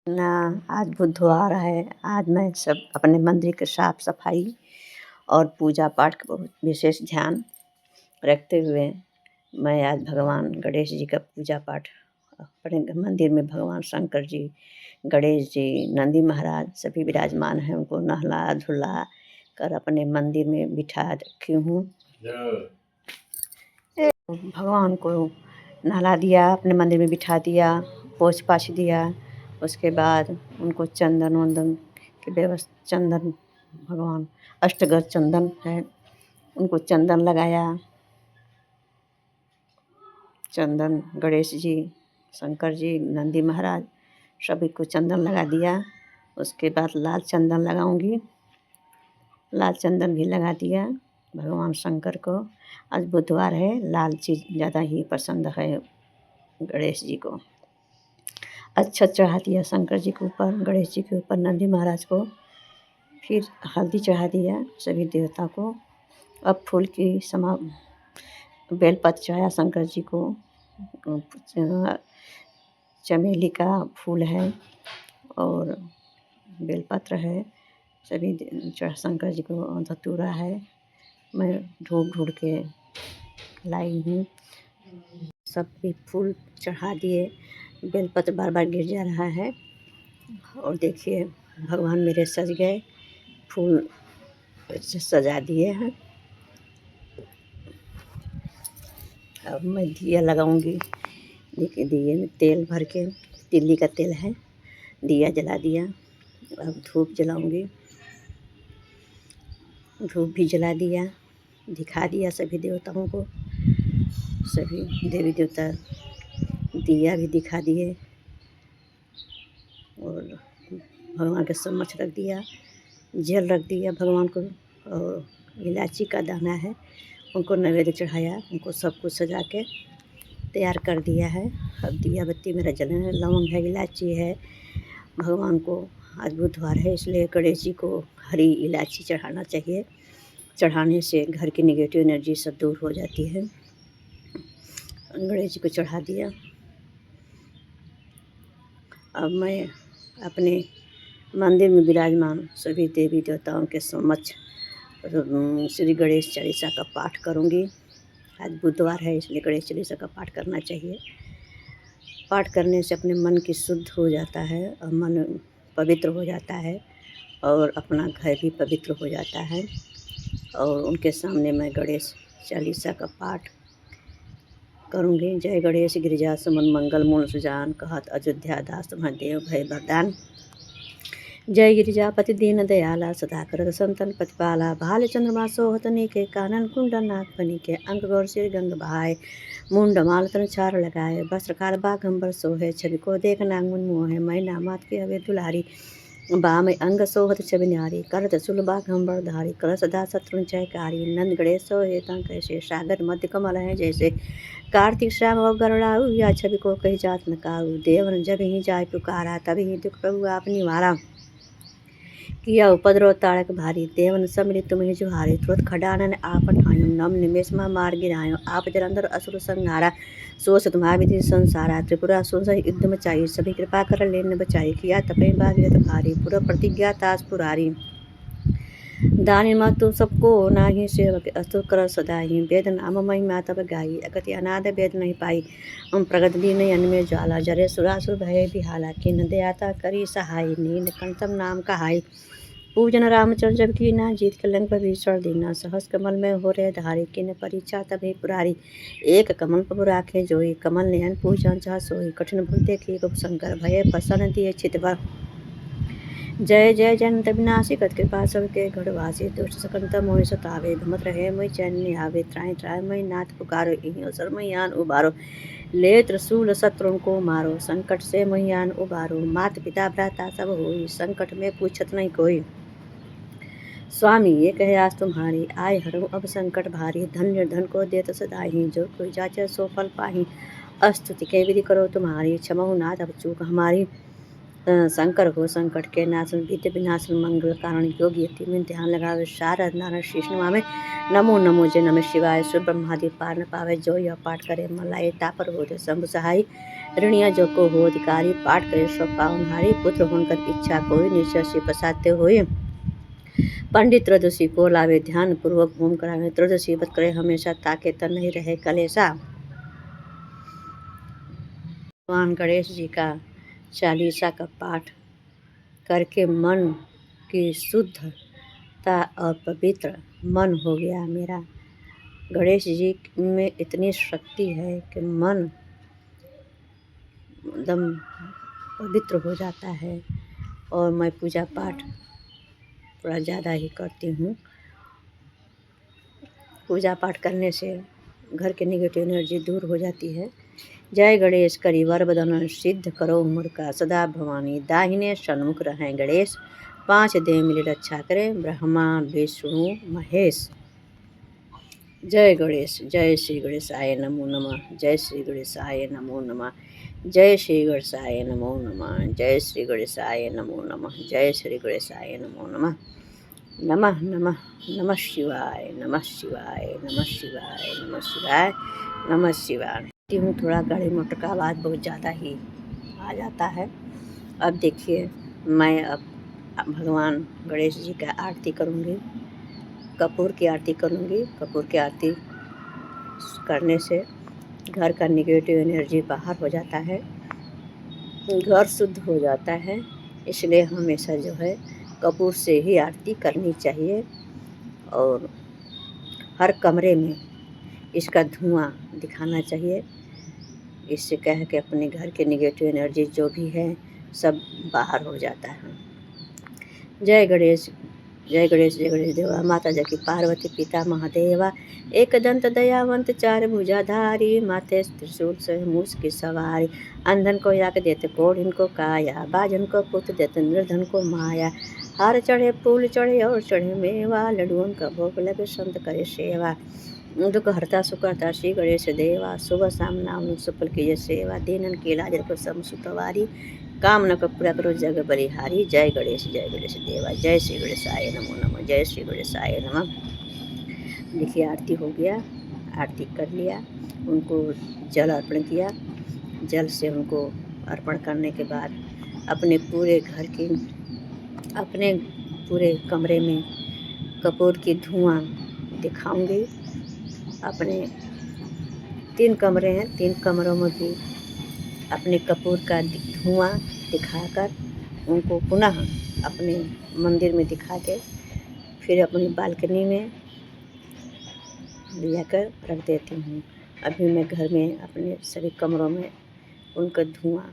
ना आज बुधवार है। आज मैं सब अपने मंदिर के साफ सफाई और पूजा पाठ का बहुत विशेष ध्यान रखते हुए मैं आज भगवान गणेश जी का पूजा पाठ अपने मंदिर में भगवान शंकर जी, गणेश जी, नंदी महाराज सभी विराजमान हैं। उनको नहला धुला कर अपने मंदिर में बिठा रखी हूँ। भगवान को नहला दिया, अपने मंदिर में बिठा दिया, पोछ पाछ दिया। उसके बाद उनको चंदन वंदन की व्यवस्था, चंदन भगवान अष्टगंध चंदन है, उनको चंदन लगाया। चंदन गणेश जी, शंकर जी, नंदी महाराज सभी को चंदन लगा दिया। उसके बाद लाल चंदन लगाऊंगी, लाल चंदन भी लगा दिया भगवान शंकर को। आज बुधवार है, लाल चीज़ ज़्यादा ही पसंद है गणेश जी को। अच्छा चढ़ा दिया शंकर जी के ऊपर, गणेश जी के ऊपर, नंदी महाराज को। फिर हल्दी चढ़ा दिया सभी देवता को। अब फूल की बेलपत्र चढ़ाया शंकर जी को। चमेली का फूल है और बेलपत्र है, सभी शंकर जी को। धतूरा है, मैं ढूंढ के लाई हूँ। सब भी फूल चढ़ा दिए, बेलपत्र बार बार गिर जा रहा है। और देखिए भगवान मेरे सज गए, फूल से सजा दिए हैं। अब मैं दिया लगाऊंगी। देखिए दिए में तेल भर के, तिल्ली का तेल है, दिया जला दिया। अब धूप जलाऊंगी, धूप भी जला दिया, दिखा दिया सभी देवताओं को। सभी देवी देवता दिया भी दिखा दिए और भगवान के समक्ष रख दिया, जल रख दिया भगवान को। और इलायची का दाना है, उनको नैवेद्य चढ़ाया। उनको सब कुछ सजा के तैयार कर दिया है। अब दिया बत्ती मेरा जलन है, लौंग है, इलायची है। भगवान को आज बुधवार है, इसलिए गणेश जी को हरी इलायची चढ़ाना चाहिए। चढ़ाने से घर की नेगेटिव एनर्जी सब दूर हो जाती है। गणेश जी को चढ़ा दिया। अब मैं अपने मंदिर में विराजमान सभी देवी देवताओं के समक्ष श्री गणेश चालीसा का पाठ करूंगी। आज बुधवार है, इसलिए गणेश चालीसा का पाठ करना चाहिए। पाठ करने से अपने मन की शुद्ध हो जाता है और मन पवित्र हो जाता है और अपना घर भी पवित्र हो जाता है। और उनके सामने मैं गणेश चालीसा का पाठ करूँगी। जय गणेश गिरिजा सुमन मंगल मूल सुजान, कहत अयोध्या दास महादेव भय वरदान। जय गिरिजापति दीन दयाला, सदा करत संतन प्रतिपाला। भाल चंद्रमा सोहतनी के, कानन कुंडल नाग फनी के। अंक गौर सिर गंग बहाय, मुंड माल तन छार लगाए। वस्त्र काल बाघंबर सोहे, छवि को देख नाग मुन मोहे। मैना मात के हवे दुलारी, बाम अंग सोहत छवि न्यारी। करत सुल बाघंबर धारी, कलश दा शत्रु जयकारी। नंद गणेश सोहे तंक कैसे, सागर मध्य कमल है जैसे। कार्तिक श्याम और गरुड़ाऊ, या छवि को कही जात न काऊ। देवन जब ही जाय पुकारा, तभी ही दुख प्रभु आप निवारा। किया उपद्रव तारक भारी, देवन सम्मिलित तुम ही जुहारे। तुरंत खडानन आप ठायो, नम निमेष में मार गिरायो। आप जलंधर असुर संहारा, सोच तुम्हारा विधि संसारा। त्रिपुरा सुर सही युद्ध मचाई, सभी कृपा कर लेन बचाई। किया तपे भागीरथ भारी, पूरा प्रतिज्ञा तास पुरारी। दानी मत तुम सबको नाही, सेवक अस्तु कर सदाही। वेद नाम महिमा तब गाई, अगति अनाद वेद नहीं पाई। हम प्रगट दीन अन्न में ज्वाला, जरे सुरासुर भय बिहाला। किन दयाता करी सहाय, नील कंठम नाम कहाई। पूजन रामचंद्र जब की ना, जीत के लंक भीषण दीना। सहस कमल में हो रहे धारी, किन परीक्षा तभी पुरारी। एक कमल प्रभु राखे जोई, कमल नयन पूजन चाह सोई। कठिन भक्त देखी गोप शंकर, भय प्रसन्न दिए चित भर। जय जय जयंत विनाशी, कत कृपा सबके गढ़वासी। दुष्ट सकंत मोहि सतावे, भमत रहे मोहि चैन न आवे। त्राहि त्राहि मोहि नाथ पुकारो, इहीं अवसर मोहियान उबारो। ले त्रिशूल शत्रुओं को मारो, संकट से मोहियान उबारो। मात पिता भ्राता सब होई, संकट में पूछत नहीं कोई। स्वामी ये कहे आज तुम्हारी, आय हरऊँ अब संकट भारी। धन निर्धन को देत सदाही, जो कोई जाचे सो फल पाही। स्तुति के विधि करो तुम्हारी, क्षमहु नाथ अब चूक हमारी। शंकर हो संकट के नाशन विद्य विनाशन मंगल कारण योगी यति में ध्यान लगावे शारद नारायण शीश नमावे नमो नमो जय नमः शिवाय सुर ब्रह्मादि पार न पावे जो यह पाठ करे मलाई तापर हो शंभु सहाय ऋणिया जो को हो अधिकारी पाठ करे सो पावनहारी पुत्र होकर इच्छा कोई निश्चय से प्रसाद्य होए पंडित त्रयोदशी को लावे ध्यान पूर्वक होम करावे त्रयोदशी व्रत करे हमेशा ताके तन नहीं रहे कलेसा। भगवान गणेश जी का चालीसा का पाठ करके मन की शुद्धता और पवित्र मन हो गया मेरा। गणेश जी में इतनी शक्ति है कि मन एकदम पवित्र हो जाता है और मैं पूजा पाठ थोड़ा ज़्यादा ही करती हूँ। पूजा पाठ करने से घर के नेगेटिव एनर्जी दूर हो जाती है। जय गणेश करी वर बदन सिद्ध करो उम्र का सदा भवानी दाहिने सन्मुख रहें गणेश 5 देह मिली रक्षा करें ब्रह्मा विष्णु महेश। जय गणेश जय श्री गणेशाय नमो नमः जय श्री गणेशाय नमो नमः जय श्री गणेशाय नमो नमः जय श्री गणेशाय नमो नमः जय श्री गणेशाय नमो नमः नमः नमः नमः शिवाय नमः शिवाय नमः शिवाय नमः शिवाय नमः शिवाय। हूँ थोड़ा गाड़ी मोटर का आवाज़ बहुत ज़्यादा ही आ जाता है। अब देखिए मैं अब भगवान गणेश जी का आरती करूँगी, कपूर की आरती करूँगी। कपूर की आरती करने से घर का नेगेटिव एनर्जी बाहर हो जाता है, घर शुद्ध हो जाता है। इसलिए हमेशा जो है कपूर से ही आरती करनी चाहिए और हर कमरे में इसका धुआं दिखाना चाहिए। इससे क्या है कि अपने घर के नेगेटिव एनर्जी जो भी है सब बाहर हो जाता है। जय गणेश जय गणेश जय गणेश देवा माता जकी पार्वती पिता महादेवा एक दंत दयावंत 4 भुजाधारी माथे त्रिशूल से मूस की सवारी अंधन को याक देते कोढ़ इनको काया बाजन को पुत्र देते निर्धन को माया हार चढ़े फूल चढ़े और चढ़े मेवा लड्डुओं का भोग लगे संत करे सेवा दुख हरता सुखरता श्री गणेश देवा सुबह शाम नाम सुफल कीजिए सेवा दीनन की इलाज रखो सब सुतवारी काम न को पूरा करो जग बलिहारी। जय गणेश देवा जय श्री गणेशाय नमो नमः जय श्री गणेशाय नमः। देखिए आरती हो गया, आरती कर लिया, उनको जल अर्पण किया। जल से उनको अर्पण करने के बाद अपने पूरे घर की अपने पूरे कमरे में कपूर की धुआं दिखाऊंगी। अपने 3 कमरे हैं, 3 कमरों में भी अपने कपूर का धुआं दिखाकर उनको पुनः अपने मंदिर में दिखा के फिर अपनी बालकनी में ले जाकर रख देती हूँ। अभी मैं घर में अपने सभी कमरों में उनका धुआं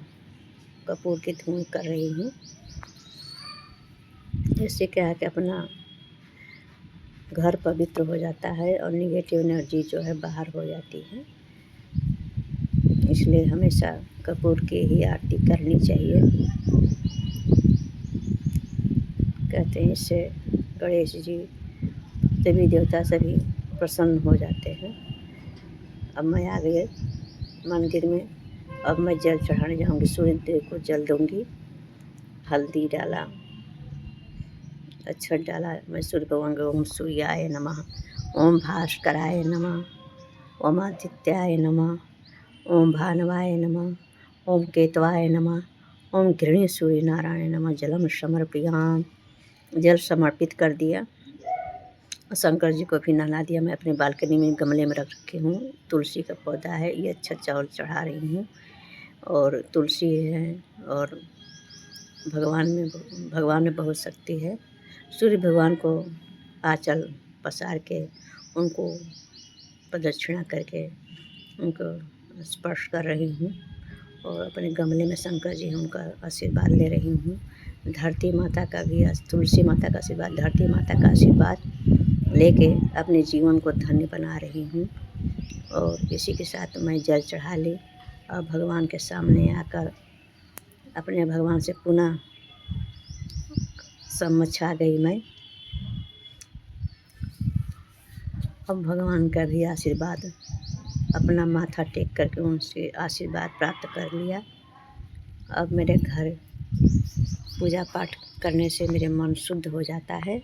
कपूर के धुएँ कर रही हूँ। इससे क्या है कि अपना घर पवित्र हो जाता है और नेगेटिव एनर्जी जो है बाहर हो जाती है। इसलिए हमेशा कपूर की ही आरती करनी चाहिए। कहते हैं इससे गणेश जी देवी देवता सभी प्रसन्न हो जाते हैं। अब मैं आ गई मंदिर में, अब मैं जल चढ़ाने जाऊंगी। सूर्य देव को जल दूंगी, हल्दी डाला, अक्षत डाला। मैं सूर्य भगवान को ओम सूर्याय नमः ओम भास्कराय नमः ओम आदित्याय नमः ओम भानवाय नमः ओम केतवाय नमः ओम घृणी सूर्य नारायण नमः जलम समर्पयाम। जल समर्पित कर दिया। शंकर जी को भी नहला दिया। मैं अपने बालकनी में गमले में रख रखी हूँ। तुलसी का पौधा है, ये अच्छा चावल चढ़ा रही हूँ और तुलसी है और भगवान में बहुत शक्ति है। सूर्य भगवान को आंचल पसार के उनको प्रदक्षिणा करके उनको स्पर्श कर रही हूँ और अपने गमले में शंकर जी हैं उनका आशीर्वाद ले रही हूँ। धरती माता का भी, तुलसी माता का आशीर्वाद, धरती माता का आशीर्वाद लेके अपने जीवन को धन्य बना रही हूँ। और इसी के साथ मैं जल चढ़ा ली और भगवान के सामने आकर अपने भगवान से पुनः समक्ष आ गई मैं। अब भगवान का भी आशीर्वाद अपना माथा टेक करके उनसे आशीर्वाद प्राप्त कर लिया। अब मेरे घर पूजा पाठ करने से मेरे मन शुद्ध हो जाता है।